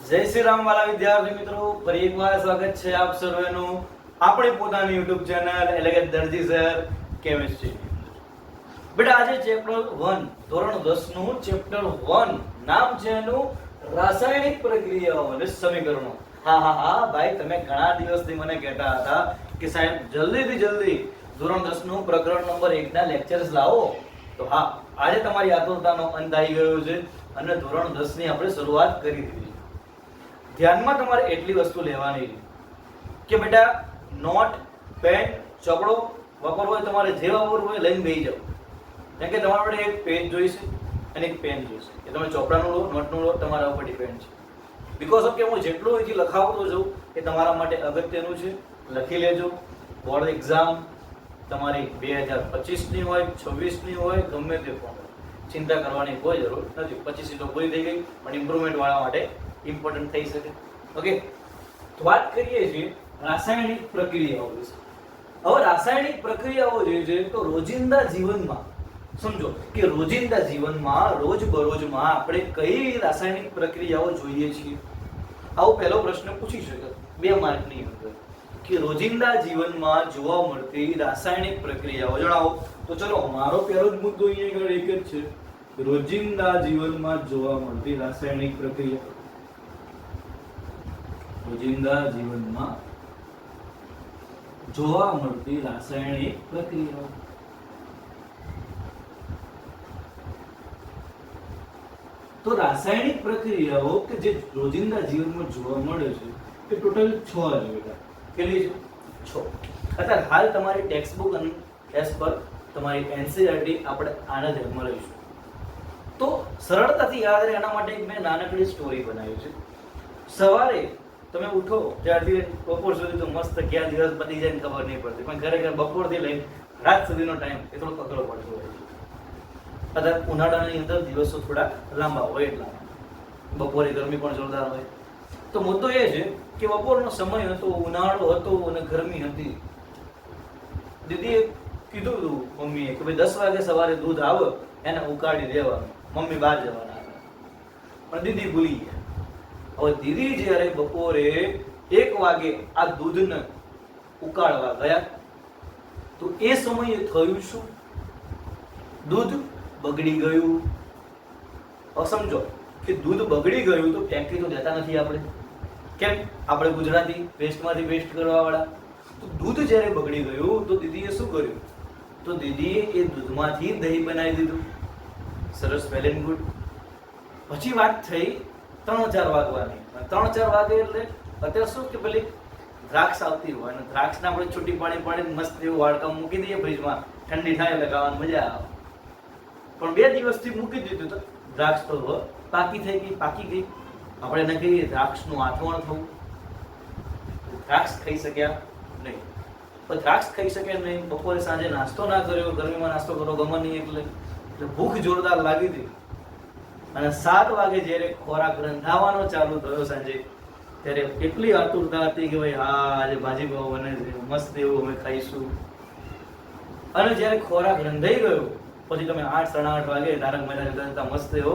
જય શ્રી રામ વાલા વિદ્યાર્થી મિત્રો, ફરી એકવાર સ્વાગત છે આપ સર્વેનું આપણી પોતાની YouTube ચેનલ એટલે કે દરજી સર કેમિસ્ટ્રી. બેટા આજે ચેપ્ટર 1 ધોરણ 10 નું ચેપ્ટર 1 નામ છે એનું રાસાયણિક પ્રક્રિયાઓ અને સમીકરણો. હા ભાઈ, તમે ઘણા દિવસથી મને કહેતા હતા કે સાહેબ જલ્દીથી જલ્દી ધોરણ 10 નું પ્રકરણ નંબર 1 ના લેક્ચર્સ લાવો. તો હા, આજે તમારી આતુરતાનો અંત આવી ગયો છે અને ધોરણ 10 ની આપણે શરૂઆત કરી દીધી. ધ્યાનમાં તમારે એટલી વસ્તુ લેવાની કે બેટા નોટ, પેન, ચોપડો વાપરવો હોય તમારે જે વાપરવું હોય લઈને બેસી જાઓ. કેમ કે તમારા માટે એક પેન જોઈશે અને એક પેન જોઈશે. કે તમે ચોપડાનું લો, નોટનું લો, તમારા ઉપર ડિપેન્ડ છે. બીકોઝ ઓફ કે હું જેટલું અહીંથી લખાવતો છું એ તમારા માટે અગત્યનું છે. લખી લેજો. બોર્ડ એક્ઝામ તમારી 2025 ની હોય, 26 ની હોય, ગમે તે પણ ચિંતા કરવાની કોઈ જરૂર નથી. 25 તો પૂરી થઈ ગઈ પણ ઇમ્પ્રુવમેન્ટ વાળા માટે ઇમ્પોર્ટન્ટ થઈ શકે. ઓકે, તો વાત કરીએ છીએ રાસાયણિક પ્રક્રિયાઓ વિશે. હવે રાસાયણિક પ્રક્રિયાઓ જે છે તો રોજિંદા જીવનમાં સમજો કે રોજિંદા જીવનમાં રોજબરોજમાં આપણે કઈ રાસાયણિક પ્રક્રિયાઓ જોઈએ છીએ. આવો પહેલો પ્રશ્ન પૂછી શકે 2 માર્કની અંદર કે રોજિંદા જીવનમાં જોવા મળતી રાસાયણિક પ્રક્રિયાઓ જણાવો. તો ચલો, મારો પહેલો જ મુદ્દો અહીંયા આગળ એક જ છે, રોજિંદા જીવનમાં જોવા મળતી રાસાયણિક પ્રક્રિયાઓ. રોજિંદા જીવનમાં જોવા મળતી રાસાયણિક પ્રક્રિયાઓ. તો રાસાયણિક પ્રક્રિયાઓ કે જે રોજિંદા જીવનમાં જોવા મળે છે એ ટોટલ 6 છે બેટા. કેટલી છે? 6. અત્યારે હાલ તમારી ટેક્સ્ટ બુક અને એસ પર તમારી એનસીઈઆરટી આપણે આના ધ્યાનમાં લઈશું. તો સરળતાથી યાદ રહે એના માટે મેં નાનકડી સ્ટોરી બનાવી છે. સવારે તમે ઉઠો ત્યારથી બપોર સુધી તો મસ્ત ક્યાં દિવસ પતી જાય ખબર નહીં પડતી, પણ ખરેખર બપોરથી લઈને રાત સુધીનો ટાઈમ એ થોડો અઘરો પડતો હોય છે. અત્યારે ઉનાળાની અંદર દિવસો થોડા લાંબા હોય એટલા બપોરે ગરમી પણ જોરદાર હોય. તો મુદ્દો એ છે કે બપોરનો સમય હતો, ઉનાળો હતો અને ગરમી હતી. દીદીએ કીધું હતું મમ્મીએ કે ભાઈ 10 વાગે સવારે દૂધ આવે એને ઉકાળી દેવાનું, મમ્મી બહાર જવાના હતા. પણ દીદી ભૂલી ગયા. હવે દીદી જ્યારે બપોરે 1 વાગે આ દૂધને ઉકાળવા ગયા તો એ સમયે થયું શું? દૂધ બગડી ગયું. હવે સમજો કે દૂધ બગડી ગયું તો ફેંકી તો દેતા નથી આપણે. કેમ? આપણે ગુજરાતી વેસ્ટમાંથી વેસ્ટ કરવા વાળા. તો દૂધ જ્યારે બગડી ગયું તો દીદીએ શું કર્યું? તો દીદીએ એ દૂધમાંથી દહીં બનાવી દીધું. સરસ, વેલ એન્ડ ગુડ. પછી વાત થઈ 3-4 વાગવાની. 3-4 વાગે એટલે અત્યારે શું કે પેલી દ્રાક્ષ આવતી હોય અને દ્રાક્ષને આપણે છૂટી પાડીને મસ્ત એવું વાડકા મૂકી દઈએ ફ્રીજમાં, ઠંડી થાય એટલે ખાવાની મજા આવે. પણ 2 દિવસથી મૂકી દીધું તો દ્રાક્ષ તો પાકી થઈ ગઈ, પાકી ગઈ. આપણે એને કહીએ દ્રાક્ષનું આથવણ થવું. દ્રાક્ષ ખાઈ શક્યા નહીં. પણ દ્રાક્ષ ખાઈ શક્યા નહીં, બપોરે સાંજે નાસ્તો ના કર્યો, ગરમીમાં નાસ્તો કરો ગમે નહીં એટલે ભૂખ જોરદાર લાગી હતી. અને 7 વાગે જ્યારે ખોરાક રંધાવાનો ચાલુ થયો સાંજે, ત્યારે એટલી આતુરતા હતી કે ભાઈ હા આજે ભાજી પાવ બને છે, મસ્ત એવું અમે ખાઈશું. અને જ્યારે ખોરાક રંધાઈ ગયો પછી તમે 8-8:30 વાગે તારક મહેતા જતા મસ્ત એવો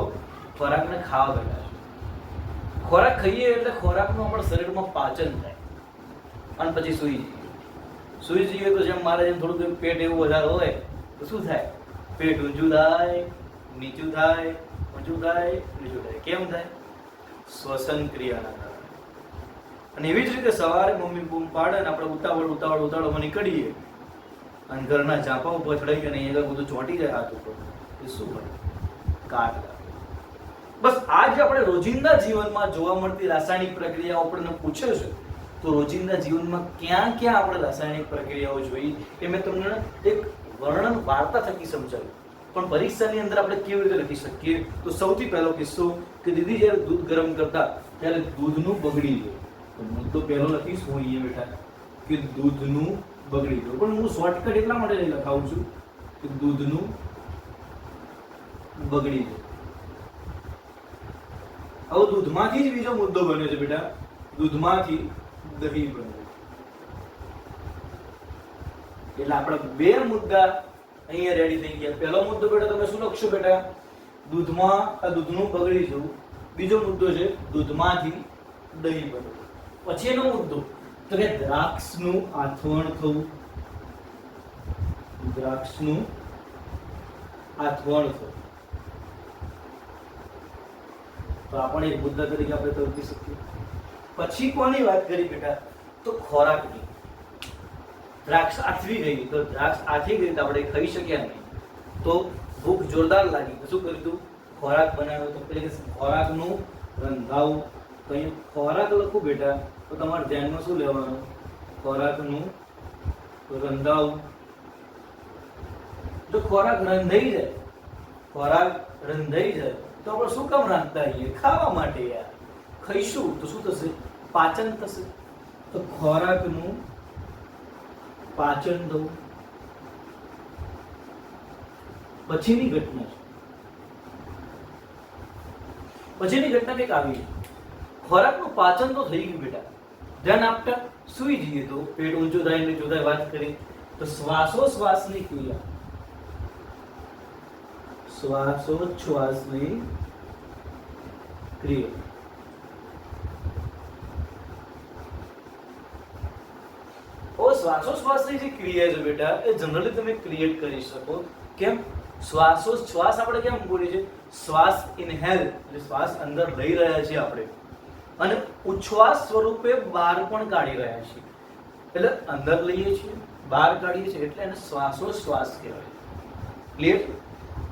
ખોરાકને ખાવા બેઠા છો. ખોરાક ખાઈએ એટલે ખોરાકનું આપણા શરીરમાં પાચન થાય અને પછી સૂઈ જઈએ તો જેમ મારે જેમ થોડું પેટ એવું વધારે હોય તો શું થાય? પેટ ઊંચું થાય, નીચું થાય, ઊંચું થાય, નીચું થાય. કેમ થાય? શ્વસન ક્રિયાના કારણે. અને એવી જ રીતે સવારે મમ્મી બૂમ પાડે ને આપણે ઉતાવળમાં નીકળીએ અને ઘરના ઝાંપા ઉપર ચડાઈ અને અહીંયા બધું ચોંટી જાય હાથ ઉપર, એ શું હોય? કાટ લાગે. બસ આ જે આપણે રોજિંદા જીવનમાં જોવા મળતી રાસાયણિક પ્રક્રિયાઓ આપણને પૂછે છે તો રોજિંદા જીવનમાં ક્યાં ક્યાં આપણે રાસાયણિક પ્રક્રિયાઓ જોઈ એ મેં તમને એક વર્ણન વાર્તા થકી સમજાવ્યું. પણ પરીક્ષાની અંદર આપણે કેવી રીતે લખી શકીએ? તો સૌથી પહેલો કિસ્સો કે દીદી જ્યારે દૂધ ગરમ કરતા ત્યારે દૂધનું બગડી ગયું. તો મુદ્દો પહેલો લખીશ હું અહીંયા બેઠા કે દૂધનું બગડી ગયું. પણ હું શોર્ટકટ એટલા માટે લખાવું છું કે દૂધનું બગડી ગયું. હવે દૂધમાંથી જ બીજો મુદ્દો બન્યો છે બેટા, દૂધમાંથી દહીં બને. એટલે આપણા 2 મુદ્દા અહીંયા રેડી થઈ ગયા. પહેલો મુદ્દો બેટા તમે શું લખશો બેટા? દૂધનું બગડી જવું. બીજો મુદ્દો છે દૂધમાંથી દહીં બનવું. પછી એનો મુદ્દો તો કે દ્રાક્ષનું આથવણ થવું, દ્રાક્ષનું આથવણ થવું. તો આપણે એક મુદ્દા તરીકે આપણે તો લખી શકીએ. પછી કોની વાત કરી બેટા? તો ખોરાકની. દ્રાક્ષ આથવી ગઈ, તો દ્રાક્ષ આથી ગઈ તો આપણે ખાઈ શક્યા નહીં, તો ભૂખ જોરદાર લાગી, તો શું કર્યું? ખોરાક બનાવ્યો. તો એટલે કે ખોરાકનું રંધાવું. તો અહીં ખોરાક લખું બેટા તો તમારે ધ્યાનમાં શું લેવાનું? ખોરાકનું રંધાવું. જો ખોરાક રંધાઈ જાય, ખોરાક રંધાઈ જાય તો આપણે શું કામ રાંધતા હોઈએ? ખાવા માટે યાર. ખાઈશું તો શું થશે? પાચન થશે. તો ખોરાકનું પાચન થવું. પછીની ઘટના છે, પછીની ઘટના કંઈક આવી. ખોરાકનું પાચન તો થઈ ગયું બેટા, ધ્યાન આપતા સુઈ જઈએ તો પેટ ઊંચું થાય ને જોતા વાત કરી તો શ્વાસોશ્વાસની ક્રિયા, શ્વાસોચ્છ્વાસની ક્રિયા. શ્વાસોશ્વાસની જે ક્રિયા છે બેટા એ જનરલી તમે ક્રિએટ કરી શકો. કેમ? શ્વાસોચ્છ્વાસ આપણે કેમ બોલીએ છીએ? શ્વાસ ઇનહેલ એટલે શ્વાસ અંદર લઈ રહ્યા છીએ આપણે, અને ઉચ્છ્વાસ સ્વરૂપે બહાર પણ કાઢી રહ્યા છીએ. એટલે અંદર લઈએ છીએ, બહાર કાઢીએ છીએ, એટલે એને શ્વાસોશ્વાસ કહેવાય. ક્લિયર?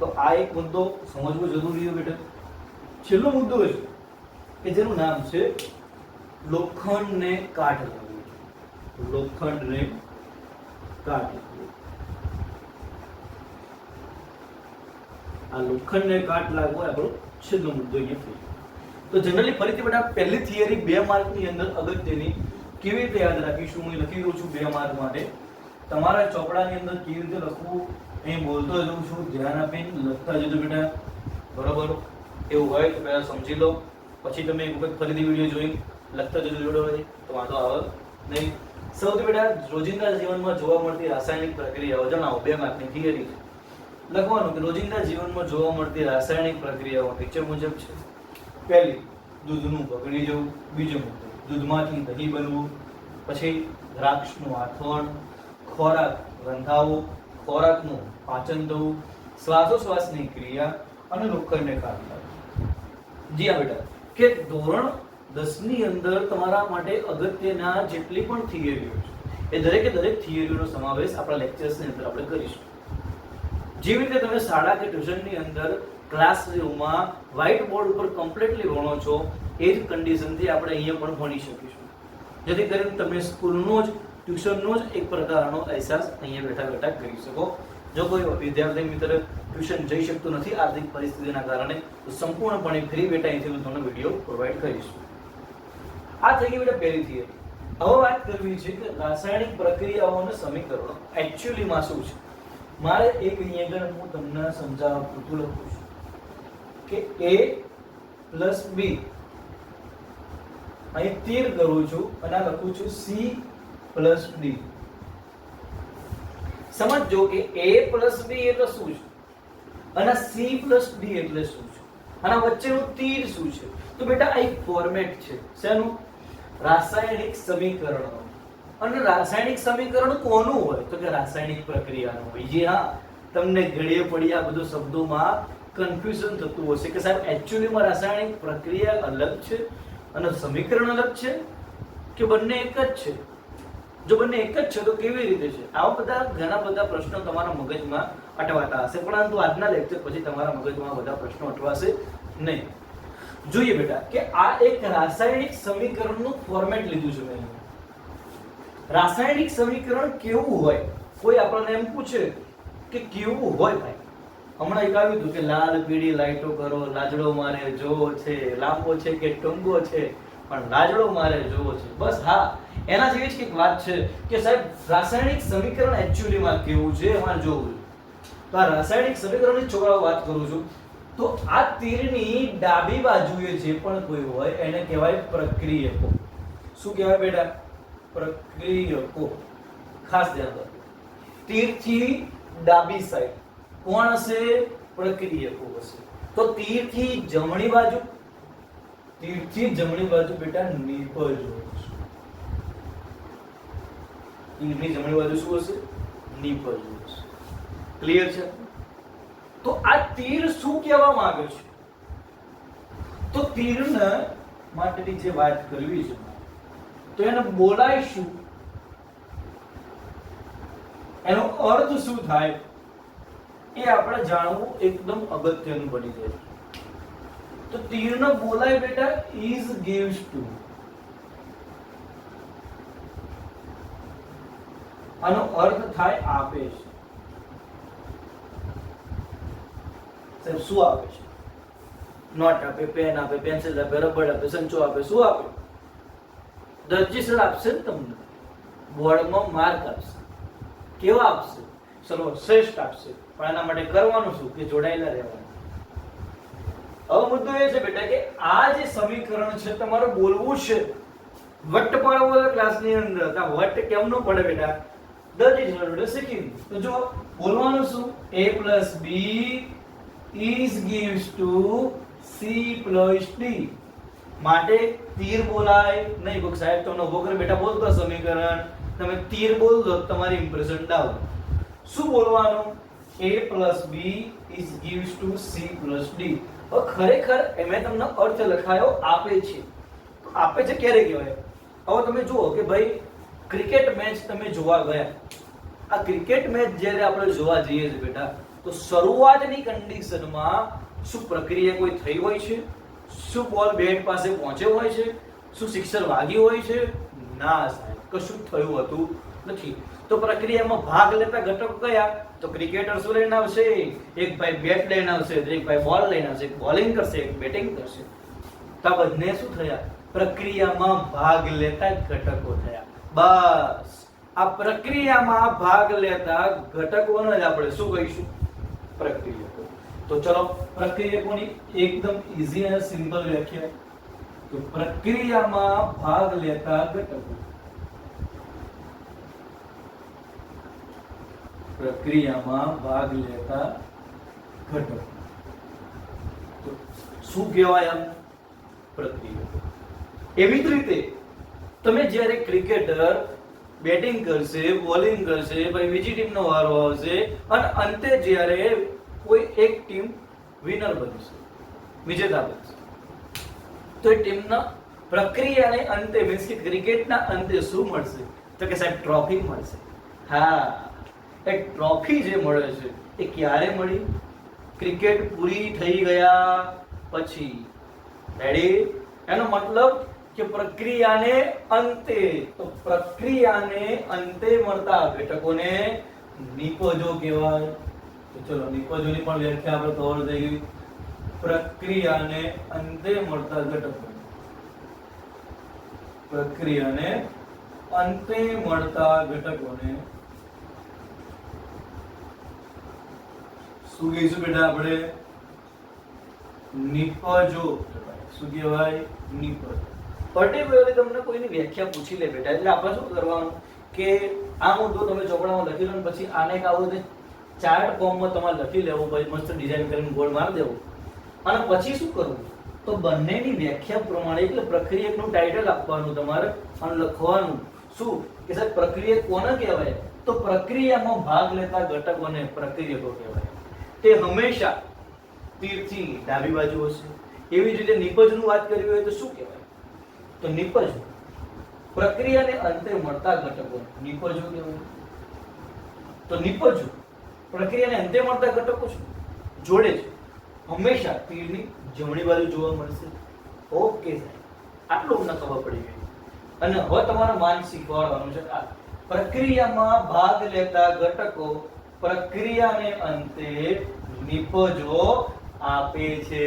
તો આ એક મુદ્દો સમજવો જરૂરી છે બેટા. છેલ્લો મુદ્દો છે કે જેનું નામ છે લોખંડને કાટ લાગવું. લોખંડને કાટ લાગવું. આ લોખંડને કાટ લાગવો આપણો છેલ્લો મુદ્દો અહીંયા થઈ. તો જનરલી ફરીથી બેટા પહેલી થિયરી 2 માર્કની અંદર અગત્યની કેવી રીતે યાદ રાખીશું? હું લખી દઉં છું 2 માર્ક માટે. તમારા ચોપડાની અંદર કેવી રીતે લખવું અહીં બોલતો જઉં છું, ધ્યાન આપીને લખતા જજો બેટા. બરોબર? એવું હોય તો પહેલા સમજી લો, પછી તમે એક વખત ફરીથી વિડીયો જોઈ લખતા જજો જોડો હોય તો વાંધો આવે નહીં. સૌથી બેટા રોજિંદા જીવનમાં જોવા મળતી રાસાયણિક પ્રક્રિયાઓ જણાવો. 2 માર્કની થિયરી છે. લખવાનું કે રોજિંદા જીવનમાં જોવા મળતી રાસાયણિક પ્રક્રિયાઓ નીચે મુજબ છે. પહેલી, દૂધનું બગડી જવું. બીજો મુદ્દો, દૂધમાંથી દહીં બનવું. પછી દ્રાક્ષનું આથવણ, ખોરાક રંધાવો, ખોરાકનું પાચન થવું, શ્વાસોશ્વાસની ક્રિયા અને લોખંડને કાટ લાગવું. જી હા બેટા, કે ધોરણ 10 ની અંદર તમારા માટે અગત્યના જેટલી પણ થિયરીઓ છે એ દરેકે દરેક થિયરીઓનો સમાવેશ આપણા લેક્ચર્સની અંદર આપણે કરીશું. જેવી રીતે તમે શાળા કે ટ્યુશનની અંદર ક્લાસરૂમમાં વ્હાઇટ બોર્ડ ઉપર કમ્પ્લીટલી ભણો છો એ જ કન્ડિશનથી આપણે અહીંયા પણ ભણી શકીશું, જેથી કરીને તમે સ્કૂલનો જ ટ્યુશનનો જ એક પ્રકારનો અહેસાસ અહીંયા બેઠા બેઠા કરી શકો. જો કોઈ વિદ્યાર્થી મિત્ર ટ્યુશન જઈ શકતો નથી આર્થિક પરિસ્થિતિના કારણે તો સંપૂર્ણપણે ફ્રી બેટા અહીંથી હું તમને વિડીયો પ્રોવાઈડ કરીશું. આ થઈ ગઈ બેટા પહેલી થિયરી. હવે વાત કરવી છે કે રાસાયણિક પ્રક્રિયાઓ અને સમીકરણો એકચ્યુઅલીમાં શું છે. મારે એક અહીંયા આગળ હું તમને સમજાવવા પૂરતું લખું છું કે a + b અહીં તીર કરું છું અને આ લખું છું c + d. સમજો કે a + b એટલે શું છે અને c + d એટલે શું છે અને વચ્ચેનું તીર શું છે. તો બેટા આ એક ફોર્મેટ છે શેનું? રાસાયણિક સમીકરણો. અને રાસાયણિક સમીકરણ કોનું હોય? તો કે રાસાયણિક પ્રક્રિયાનું હોય. જી હા, તમને ઘડીએ પડી આ બધું શબ્દોમાં કન્ફ્યુઝન થતું હશે કે સાહેબ એકચ્યુઅલીમાં રાસાયણિક પ્રક્રિયા અલગ છે અને સમીકરણ અલગ છે કે બંને એક જ છે? જો બંને એક જ છે તો કેવી રીતે છે? આવા બધા ઘણા બધા પ્રશ્નો તમારા મગજમાં અટવાતા હશે, પરંતુ આજના લેક્ચર પછી તમારા મગજમાં બધા પ્રશ્નો અટવાશે નહીં. જોઈએ બેટા કે આ એક રાસાયણિક સમીકરણનું ફોર્મેટ લીધું છે મેં. રાસાયણિક સમીકરણ કેવું હોય? કોઈ આપણને એમ પૂછે કે કેવું હોય ભાઈ? હમણાં એક આવ્યું હતું કે લાલ પીળી લાઈટો કરો, લાજડો મારે જોવો છે, લાંબો છે કે ટૂંગો છે પણ લાજડો મારે જોવો છે. બસ હા, એના જેવી જ કંઈક વાત છે કે સાહેબ રાસાયણિક સમીકરણ એકચ્યુઅલીમાં કેવું છે એમાં જોવું. તો આ રાસાયણિક સમીકરણની છોકરાઓ વાત કરું છું. તો આ તીરની ડાબી બાજુએ જે પણ કોઈ હોય એને કહેવાય પ્રક્રિયકો. શું કહેવાય બેટા? પ્રક્રિયકો. ખાસ ધ્યાન રાખો, તીરથી ડાબી સાઈડ કોણ હશે? પ્રક્રિયકો હશે. તો તીરથી જમણી બાજુ તીરથી જમણી બાજુ બેટા નિપજ હોય છે. તીરની જમણી બાજુ શું હશે? નિપજ હોય છે. ક્લિયર છે? તો આ તીર શું કહેવા માંગે છે? તો તીરના માટેની જે વાત કરવી છે તો એને બોલાય શું, એનો અર્થ શું થાય એ આપણે જાણવું એકદમ અગત્યનું બની જાય છે. તો તીરનો બોલાય બેટા is gives to. આનો અર્થ થાય આપે છે. સાહેબ શું આપે છે? નોટ આપે, પેન આપે, પેન્સિલ આપે, રબર આપે, સંચો આપે. શું આપે? દરજી સર આપશે ને તમને બોર્ડમાં માર્ક આપશે. કેવા આપશે? સર્વશ્રેષ્ઠ આપશે. પણ એના માટે કરવાનું શું કે જોડાયેલા રહેવાનું. હવે મુદ્દો એ છે બેટા કે આ જે સમીકરણ છે તમારે બોલવું છે. વટ પાડવો ક્લાસની અંદર. આ વટ કેમનો પડે બેટા? દરજી સર શીખી. તો જો બોલવાનું શું? a + b is gives to c + d. માટે તીર બોલાય નહીં. કોક સાહેબ તમને ઉભો કરે બેટા બોલ તો સમીકરણ. તમે તીર બોલ દો તમારી ઇમ્પ્રેશન ડાઉન. શું બોલવાનું? a + b is gives to c + d. હવે ખરેખર મેં તમને અર્થ લખાયો આપે છે. તો આપે છે ક્યારે કહેવાય? હવે તમે જુઓ કે ભાઈ ક્રિકેટ મેચ તમે જોવા ગયા. આ ક્રિકેટ મેચ જ્યારે આપણે જોવા જઈએ છીએ બેટા તો શરૂઆતની કન્ડિશનમાં શું પ્રક્રિયા કોઈ થઈ હોય છે? શું બોલ બેટ પાસે પહોંચ્યો હોય છે? શું સિક્સર વાગ્યું હોય છે? ના સાહેબ, કશું થયું હતું નથી. તો પ્રક્રિયામાં ભાગ લેતા ઘટકો કયા? તો ક્રિકેટર શું લઈને આવશે? એક ભાઈ બેટ લઈને આવશે, એક ભાઈ બોલ લઈને આવશે, એક બોલિંગ કરશે, એક બેટિંગ કરશે. તો આ બંને શું થયા? પ્રક્રિયામાં ભાગ લેતા ઘટકો થયા. બસ આ પ્રક્રિયામાં ભાગ લેતા ઘટકોને જ આપણે શું કહીશું? પ્રક્રિયકો. તો ચલો પ્રક્રિયકોની એકદમ ઈઝી અને સિમ્પલ વ્યાખ્યા. તો પ્રક્રિયામાં ભાગ લેતા ઘટકો. પ્રક્રિયામાં ભાગ લેતા ઘટકો. તો શું કહેવાય આમ? પ્રક્રિયકો. એવી જ રીતે તમે જ્યારે ક્રિકેટર બેટિંગ કરશે, બોલિંગ કરશે, પછી બીજી ટીમનો વારો આવશે અને અંતે જ્યારે કોઈ એક ટીમ વિનર બનશે, વિજેતા બનશે, તો એ ટીમના પ્રક્રિયાને અંતે મીન્સ કે ક્રિકેટના અંતે શું મળશે? તો કે સાહેબ ટ્રોફી મળશે. હા, એ ટ્રોફી જે મળે છે એ ક્યારે મળી? ક્રિકેટ પૂરી થઈ ગયા પછી. રેડી? એનો મતલબ કે પ્રક્રિયાને અંતે. તો પ્રક્રિયાને અંતે મળતા ઘટકોને નિપજો કહેવાય. તો ચલો નિપજોની પણ વ્યાખ્યા આપણે કવર થઈ ગઈ. પ્રક્રિયાને અંતે મળતા ઘટકો. પ્રક્રિયાને અંતે મળતા ઘટકોને શું કહીશું બેટા આપણે? નિપજો. શું કહેવાય? નિપજો. પર્ટિક્યુલરલી તમને કોઈની વ્યાખ્યા પૂછી લે બેટા એટલે આપણે શું કરવાનું કે આ મુદ્દો તમે ચોપડામાં લખી લો ને પછી આને એક આવો ચાર્ટ ફોર્મમાં તમારે લખી લેવું, પછી મસ્ત ડિઝાઇન કરીને ગોળ મારી દેવું અને પછી શું કરવું? તો બંનેની વ્યાખ્યા પ્રમાણે એટલે પ્રક્રિયકનું ટાઇટલ આપવાનું તમારે અને લખવાનું શું કે સાહેબ પ્રક્રિયક કોને કહેવાય? તો પ્રક્રિયામાં ભાગ લેતા ઘટકોને પ્રક્રિયકો કહેવાય. તે હંમેશા તીરથી ડાબી બાજુ હશે. એવી જ રીતે નિપજનું વાત કરવી હોય તો શું કહેવાય? તો નિપજ પ્રક્રિયાને અંતે મળતા ઘટકો નિપજો કહેવાય. તો નિપજ પ્રક્રિયાને અંતે મળતા ઘટકો છે જોડે છે હંમેશા તીરની જમણી બાજુ જોવા મળશે. ઓકે સાહેબ, આટલું અમને ખબર પડી ગઈ. અને હવે તમારે માન શીખવાડવાનું છે આ પ્રક્રિયામાં ભાગ લેતા ઘટકો પ્રક્રિયાને અંતે નિપજો આપે છે.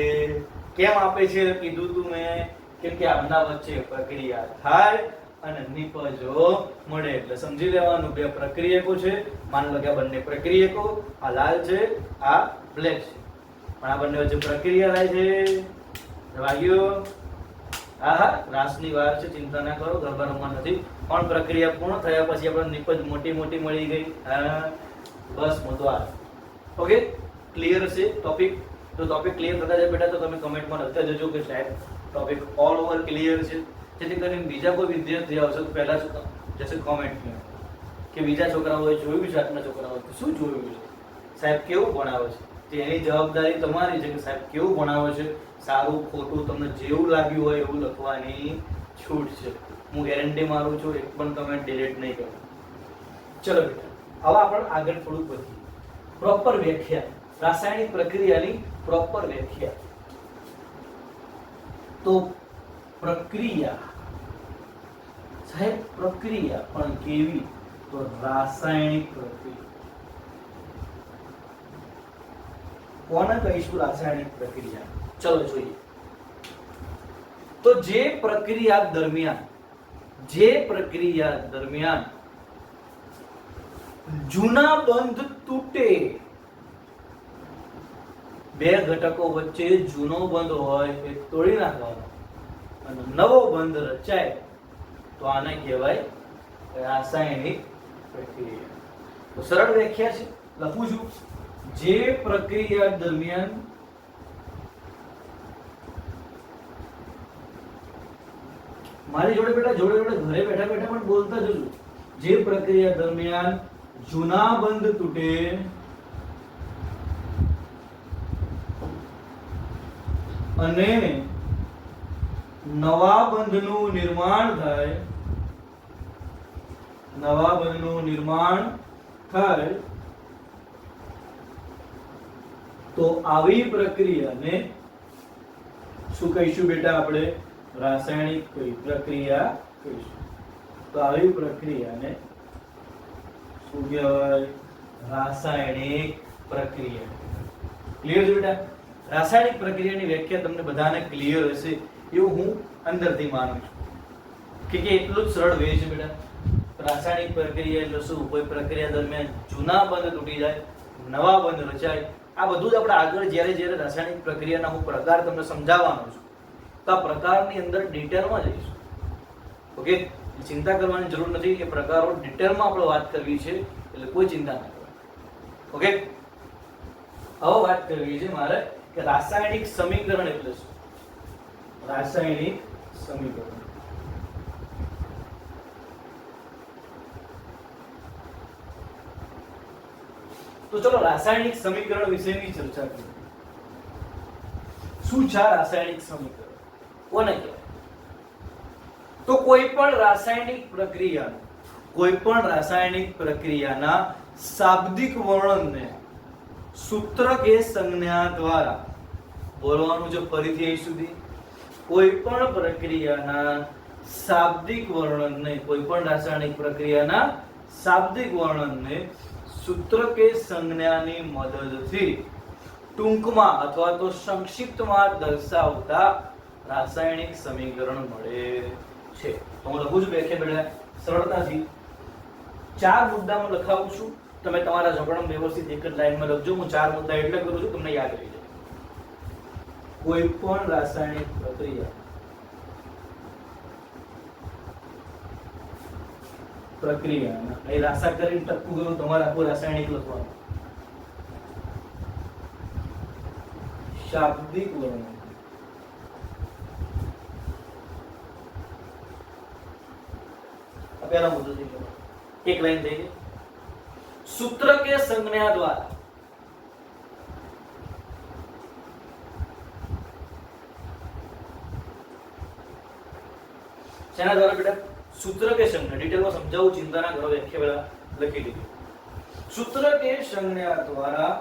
કેમ આપે છે? કીધું તું મેં, કેમ કે આમના વચ્ચે પ્રક્રિયા થાય અને નિપજો મળે. એટલે સમજી લેવાનું બે પ્રક્રિયકો છે. માની લો કે આ બંને પ્રક્રિયકો, આ લાલ છે, આ બ્લેક છે, પણ આ બંને વચ્ચે પ્રક્રિયા થાય છે. વાગ્યો? હા, રાસની વાર છે, ચિંતા ના કરો, ગરબા રમવા નથી. પણ પ્રક્રિયા પૂર્ણ થયા પછી આપણે નિપજ મોટી મોટી મળી ગઈ. હા, બસ મુદ્દો આ. ઓકે, ક્લિયર છે ટોપિક? તો ટોપિક ક્લિયર થતા જાય બેટા તો તમે કમેન્ટમાં લખતા જજો કે સાહેબ ટોપિક ઓલ ઓવર ક્લિયર છે? જેથી કરીને બીજા કોઈ વિદ્યાર્થી આવશે તો પહેલા જ જશે કોમેન્ટ કે બીજા છોકરાઓએ જોયું છે, આપણા છોકરાઓએ તો શું જોયું છે, સાહેબ કેવું ભણાવે છે? તેની જવાબદારી તમારી છે કે સાહેબ કેવું ભણાવે છે, સારું ખોટું તમને જેવું લાગ્યું હોય એવું લખવાની છૂટ છે. હું ગેરંટી મારું છું, એક પણ કમેન્ટ ડિલીટ નહીં કરો. ચલો બેટા, હવે આપણે આગળ થોડુંક વધીએ. પ્રોપર વ્યાખ્યા, રાસાયણિક પ્રક્રિયાની પ્રોપર વ્યાખ્યા. તો પ્રક્રિયા, સાહેબ પ્રક્રિયા પણ કેવી? તો રાસાયણિક પ્રક્રિયા. કોને કહીશું રાસાયણિક પ્રક્રિયા? ચલો જોઈએ. તો જે પ્રક્રિયા દરમિયાન જૂના બંધ તૂટે, બે ઘટકો વચ્ચે જૂનો બંધ હોય એ તોડી નાખવાનો અને નવો બંધ રચાય તો આને કહેવાય રાસાયણિક પ્રક્રિયા. તો સરળ વ્યાખ્યા છે, લખું છું. જે પ્રક્રિયા દરમિયાન મારી જોડે બેટા જોડે ઘરે બેઠા પણ બોલતા જજો. જે પ્રક્રિયા દરમિયાન જૂના બંધ તૂટે અને નવા બંધનું નિર્માણ થાય તો આવી પ્રક્રિયાને શું કહીશું બેટા? આપણે રાસાયણિક પ્રક્રિયા કહીશું. તો આવી પ્રક્રિયાને શું કહેવાય? રાસાયણિક પ્રક્રિયા. ક્લિયર છે બેટા? રાસાયણિક પ્રક્રિયાની વ્યાખ્યા તમને બધાને ક્લિયર હશે એવું હું અંદરથી માનું છું કે એટલું જ સરળ વે છે બેટા. રાસાયણિક પ્રક્રિયા એટલે શું? કોઈ પ્રક્રિયા દરમિયાન જૂના બંધ તૂટી જાય, નવા બંધ રચાય. આ બધું જ આપણે આગળ જ્યારે રાસાયણિક પ્રક્રિયાના હું પ્રકાર તમને સમજાવવાનો છું તો આ પ્રકારની અંદર ડિટેલમાં જઈશું. ઓકે, ચિંતા કરવાની જરૂર નથી કે પ્રકારો ડિટેલમાં આપણે વાત કરવી છે એટલે કોઈ ચિંતા ના કરવાની. ઓકે, હવે વાત કરવી છે મારે કે રાસાયણિક સમીકરણ એટલે શું? રાસાયણિક સમીકરણ. તો ચલો રાસાયણિક સમીકરણ વિશેની ચર્ચા કરીએ. શું છે રાસાયણિક સમીકરણ? કોને કહેવાય? તો કોઈ પણ રાસાયણિક પ્રક્રિયાના શાબ્દિક વર્ણનને સૂત્ર કે સંજ્ઞા દ્વારા બોલવાનું છે. ફરીથી અહીં સુધી કોઈ પણ પ્રક્રિયાના શાબ્દિક વર્ણનને, કોઈ પણ રાસાયણિક પ્રક્રિયાના શાબ્દિક વર્ણનને સૂત્ર કે સંજ્ઞાની મદદથી ટૂંકમાં અથવા તો સંક્ષિપ્તમાં દર્શાવતા રાસાયણિક સમીકરણ મળે છે. તો હું લખું છું વ્યાખ્યા બેટા સરળતાથી 4 મુદ્દામાં લખાવું છું. તમે તમારા ઝોપડામાં વ્યવસ્થિત એક જ લાઈનમાં લખજો. હું 4 મુદ્દા એટલે કરું છું તમને યાદ રહી જાય. કોઈ પણ રાસાયણિક પ્રક્રિયા એ રાસા કરીને ટપકું કરું તમારે આખું રાસાયણિક લખવાનું. શાબ્દિક વર્ણન. પહેલા મુદ્દો થઈ ગયો, એક લાઈન થઈ ગઈ. સૂત્ર કે સંજ્ઞા દ્વારા શેના દ્વારા બેટા? સૂત્ર કે સંજ્ઞા. ડિટેલમાં સમજાવું, ચિંતા ના કરો, વ્યાખ્યા પહેલા લખી દીધી. સૂત્ર કે સંજ્ઞા દ્વારા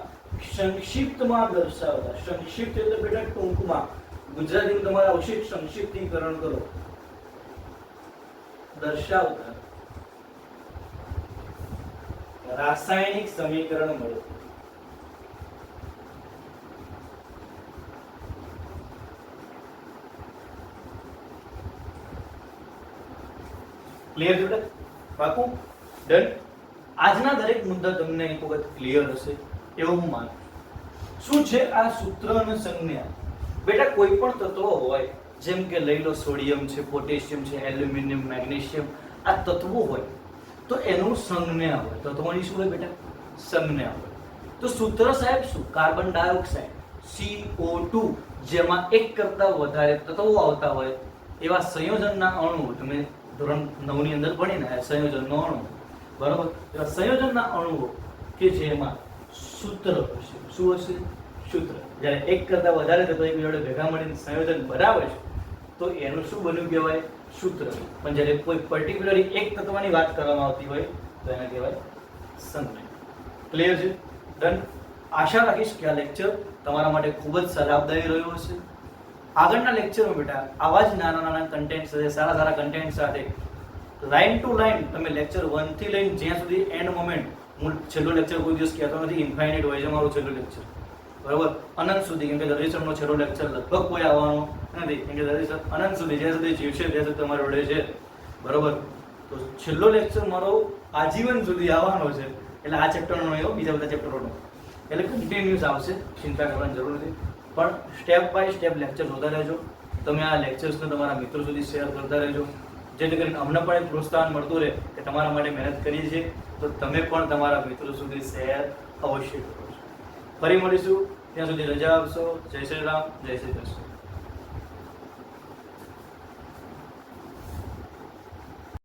સંક્ષિપ્તમાં દર્શાવતા. સંક્ષિપ્ત એટલે બેટા ટૂંકમાં. ગુજરાતીમાં તમારે આવશે સંક્ષિપ્તીકરણ કરો. દર્શાવતા રાસાયણિક સમીકરણ મળે. ક્લિયર છે બેટા? પાકું? ડન? આજના દરેક મુદ્દા તમને એક વખત ક્લિયર હશે એવું હું માનું. શું છે આ સૂત્ર અને સંજ્ઞા? બેટા કોઈ પણ તત્વો હોય, જેમ કે લઈ લો સોડિયમ છે, પોટેશિયમ છે, એલ્યુમિનિયમ, મેગ્નેશિયમ, આ તત્વો હોય તો એનું સંજ્ઞા હોય. તત્વોની શું હોય બેટા? સંજ્ઞા હોય. તો સૂત્ર સાહેબ શું? Carbon dioxide. CO2 જેમાં એક કરતાં વધારે તત્વો આવતા હોય એવા સંયોજનના અણુઓ, તમે ધોરણ 9 ની અંદર ભણીને સંયોજનનો અણુ, બરાબર, એવા સંયોજનના અણુઓ કે જેમાં સૂત્ર હશે. શું હશે? સૂત્ર. જ્યારે એક કરતાં વધારે તત્વો એક જોડે ભેગા મળીને સંયોજન બનાવે છે તો એનું શું બન્યું કહેવાય? સૂત્ર. પણ જ્યારે કોઈ પર્ટિક્યુલરલી એક તત્વની વાત કરવામાં આવતી હોય તો એને કહેવાય સંયોજન. ક્લિયર છે? ડન. આશા રાખીશ કે આ લેક્ચર તમારા માટે ખૂબ જ લાભદાયી રહ્યો હશે. આગળના લેક્ચરમાં બેટા આવા જ નાના નાના કન્ટેન્ટ સાથે, સારા સારા કન્ટેન્ટ સાથે લાઈન ટુ લાઈન તમે લેક્ચર 1 થી લઈને જ્યાં સુધી એન્ડ મોમેન્ટ, હું છેલ્લો લેક્ચર કોઈ દિવસ કહેતો નથી, ઇન્ફાઇનાઇટ હોય છે મારું છેલ્લું લેક્ચર, બરાબર, અનંત સુધી, કેમ કે દરેશનો છેલ્લો લેક્ચર લગભગ કોઈ આવવાનો નથી, કેમ કે દરેશ અનંત સુધી જ્યાં સુધી જીવશે ત્યાં સુધી તમારે જોડે છે, બરાબર. તો છેલ્લો લેક્ચર મારો આજીવન સુધી આવવાનો છે, એટલે આ ચેપ્ટરનો નહીં, બીજા બધા ચેપ્ટરોનો, એટલે કન્ટિન્યુઅસ આવશે, ચિંતા કરવાની જરૂર નથી. પણ સ્ટેપ બાય સ્ટેપ લેક્ચર જોતા રહેજો. તમે આ લેક્ચર્સને તમારા મિત્રો સુધી શેર કરતા રહેજો, જેથી કરીને અમને પણ એક પ્રોત્સાહન મળતું રહે કે તમારા માટે મહેનત કરીએ છીએ તો તમે પણ તમારા મિત્રો સુધી શેર અવશ્ય કરો છો. ફરી મળીશું, ત્યાં સુધી રજા આપશો. જય શ્રી રામ, જય શ્રી કૃષ્ણ.